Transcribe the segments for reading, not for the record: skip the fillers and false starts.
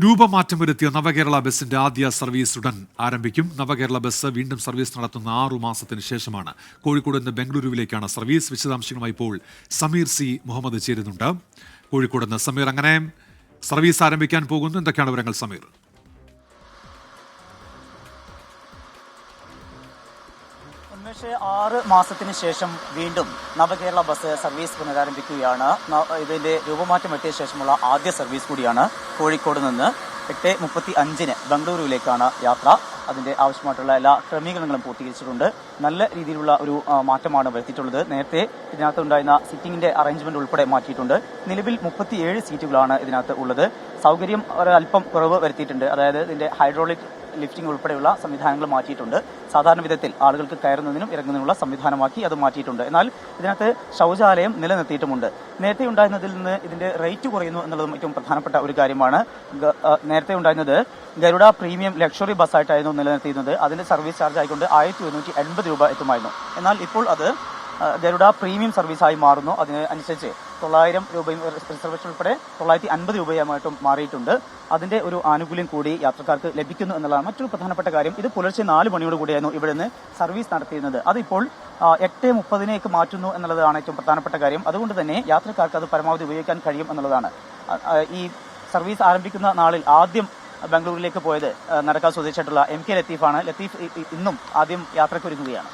രൂപമാറ്റം വരുത്തിയ നവകേരള ബസിന്റെ ആദ്യ സർവീസ് ഉടൻ ആരംഭിക്കും. നവകേരള ബസ് വീണ്ടും സർവീസ് നടത്തുന്ന 6 മാസത്തിന് ശേഷമാണ്. കോഴിക്കോട് നിന്ന് ബംഗളൂരുവിലേക്കാണ് സർവീസ്. വിശദാംശങ്ങളുമായി ഇപ്പോൾ സമീർ സി മുഹമ്മദ് ചേരുന്നുണ്ട്. കോഴിക്കോട് നിന്ന് സമീർ, അങ്ങനെ സർവീസ് ആരംഭിക്കാൻ പോകുന്നു, എന്തൊക്കെയാണ് വിവരങ്ങൾ സമീർ? ഉന്മേഷ്, 6 മാസത്തിന് ശേഷം വീണ്ടും നവകേരള ബസ് സർവീസ് പുനരാരംഭിക്കുകയാണ്. ഇതിന്റെ രൂപമാറ്റം എത്തിയ ശേഷമുള്ള ആദ്യ സർവീസ് കൂടിയാണ്. കോഴിക്കോട് നിന്ന് 8:35 ബംഗളൂരുവിലേക്കാണ് യാത്ര. അതിന്റെ ആവശ്യമായിട്ടുള്ള എല്ലാ ക്രമീകരണങ്ങളും പൂർത്തീകരിച്ചിട്ടുണ്ട്. നല്ല രീതിയിലുള്ള ഒരു മാറ്റമാണ് വരുത്തിയിട്ടുള്ളത്. നേരത്തെ ഇതിനകത്ത് ഉണ്ടായിരുന്ന സിറ്റിംഗിന്റെ അറേഞ്ച്മെന്റ് ഉൾപ്പെടെ മാറ്റിയിട്ടുണ്ട്. നിലവിൽ 37 സീറ്റുകളാണ് ഇതിനകത്ത് ഉള്ളത്. സൗകര്യം ഒരല്പം കുറവ് വരുത്തിയിട്ടുണ്ട്. അതായത് ഇതിന്റെ ഹൈഡ്രോളിക് ലിഫ്റ്റിംഗ് ഉൾപ്പെടെയുള്ള സംവിധാനങ്ങൾ മാറ്റിയിട്ടുണ്ട്. സാധാരണ വിധത്തിൽ ആളുകൾക്ക് കയറുന്നതിനും ഇറങ്ങുന്നതിനുള്ള സംവിധാനമാക്കി അത് മാറ്റിയിട്ടുണ്ട്. എന്നാൽ ഇതിനകത്ത് ശൗചാലയം നിലനിർത്തിയിട്ടുമുണ്ട്. നേരത്തെ ഉണ്ടായിരുന്നതിൽ നിന്ന് ഇതിന്റെ റേറ്റ് കുറയുന്നു എന്നുള്ളതും ഏറ്റവും പ്രധാനപ്പെട്ട ഒരു കാര്യമാണ്. നേരത്തെ ഉണ്ടായിരുന്നത് ഗരുഡ പ്രീമിയം ലക്ഷറി ബസ്സായിട്ടായിരുന്നു നിലനിർത്തിയിരുന്നത്. അതിന്റെ സർവീസ് ചാർജ് ആയിക്കൊണ്ട് 1180 രൂപ എത്തുമായിരുന്നു. എന്നാൽ ഇപ്പോൾ അത് ഗരുഡ പ്രീമിയം സർവീസായി മാറുന്നു. അതിനനുസരിച്ച് 900 രൂപയും റിസർവേഷൻ ഉൾപ്പെടെ 950 രൂപയുമായിട്ടും മാറിയിട്ടുണ്ട്. അതിന്റെ ഒരു ആനുകൂല്യം കൂടി യാത്രക്കാർക്ക് ലഭിക്കുന്നു എന്നുള്ളതാണ് മറ്റൊരു പ്രധാനപ്പെട്ട കാര്യം. ഇത് പുലർച്ചെ 4 മണിയോട് കൂടിയായിരുന്നു ഇവിടെ നിന്ന് സർവീസ് നടത്തിയിരുന്നത്. അതിപ്പോൾ 8:30 മാറ്റുന്നു എന്നുള്ളതാണ് ഏറ്റവും പ്രധാനപ്പെട്ട കാര്യം. അതുകൊണ്ട് തന്നെ യാത്രക്കാർക്ക് അത് പരമാവധി ഉപയോഗിക്കാൻ കഴിയും എന്നുള്ളതാണ്. ഈ സർവീസ് ആരംഭിക്കുന്ന നാളിൽ ആദ്യം ബംഗളൂരിലേക്ക് പോയത് നടക്കാവ് സ്വദേശിയായിട്ടുള്ള MK ലത്തീഫാണ്. ലത്തീഫ് ഇന്നും ആദ്യം യാത്രക്കൊരുങ്ങുകയാണ്.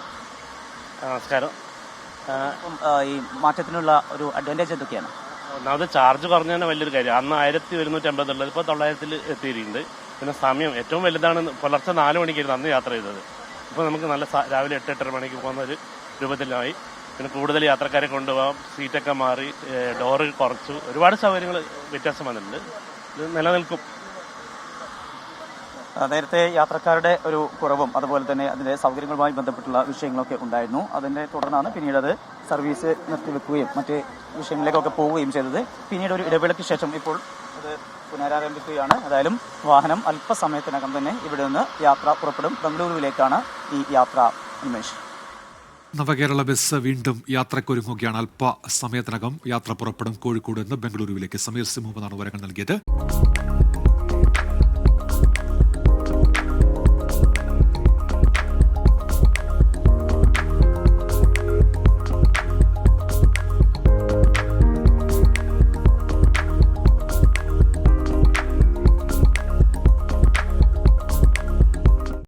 നമസ്കാരം. ഈ മാറ്റത്തിനുള്ള ഒരു അഡ്വാൻറ്റേജ് എന്തൊക്കെയാണ്? ഒന്നാമത് ചാർജ് കുറഞ്ഞ തന്നെ വലിയൊരു കാര്യം. അന്ന് 1150 ഉള്ളത് ഇപ്പോൾ 900 എത്തിയിരിക്കുന്നത്. പിന്നെ സമയം ഏറ്റവും വലുതാണ്. പുലർച്ചെ 4 മണിക്കായിരുന്നു അന്ന് യാത്ര ചെയ്തത്. ഇപ്പോൾ നമുക്ക് നല്ല രാവിലെ 8-8:30 മണിക്ക് പോകുന്ന ഒരു രൂപത്തിലായി. പിന്നെ കൂടുതൽ യാത്രക്കാരെ കൊണ്ടുപോകാം. സീറ്റൊക്കെ മാറി, ഡോറ് കുറച്ചു, ഒരുപാട് സൗകര്യങ്ങൾ വ്യത്യാസം വന്നിട്ടുണ്ട്. ഇത് നിലനിൽക്കും. നേരത്തെ യാത്രക്കാരുടെ ഒരു കുറവും അതുപോലെ തന്നെ അതിന്റെ സൗകര്യങ്ങളുമായി ബന്ധപ്പെട്ടുള്ള വിഷയങ്ങളൊക്കെ ഉണ്ടായിരുന്നു. അതിനെ തുടർന്നാണ് പിന്നീട് അത് സർവീസ് നിർത്തിവെക്കുകയും മറ്റ് വിഷയങ്ങളിലേക്കൊക്കെ പോവുകയും ചെയ്തത്. പിന്നീട് ഒരു ഇടവേളയ്ക്ക് ശേഷം ഇപ്പോൾ അത് പുനരാരംഭിക്കുകയാണ്. ഏതായാലും വാഹനം അല്പസമയത്തിനകം തന്നെ ഇവിടെ നിന്ന് യാത്ര പുറപ്പെടും. ബംഗളൂരുവിലേക്കാണ് ഈ യാത്ര. ഉന്മേഷ്, നവകേരള ബസ് വീണ്ടും യാത്രക്കൊരുങ്ങുകയാണ്. അല്പസമയത്തിനകം യാത്ര പുറപ്പെടും. കോഴിക്കോട് നിന്ന് ബംഗളൂരുവിലേക്ക് സമീർ സി മുഹമ്മദാണ് വിവരങ്ങൾ നൽകിയത്.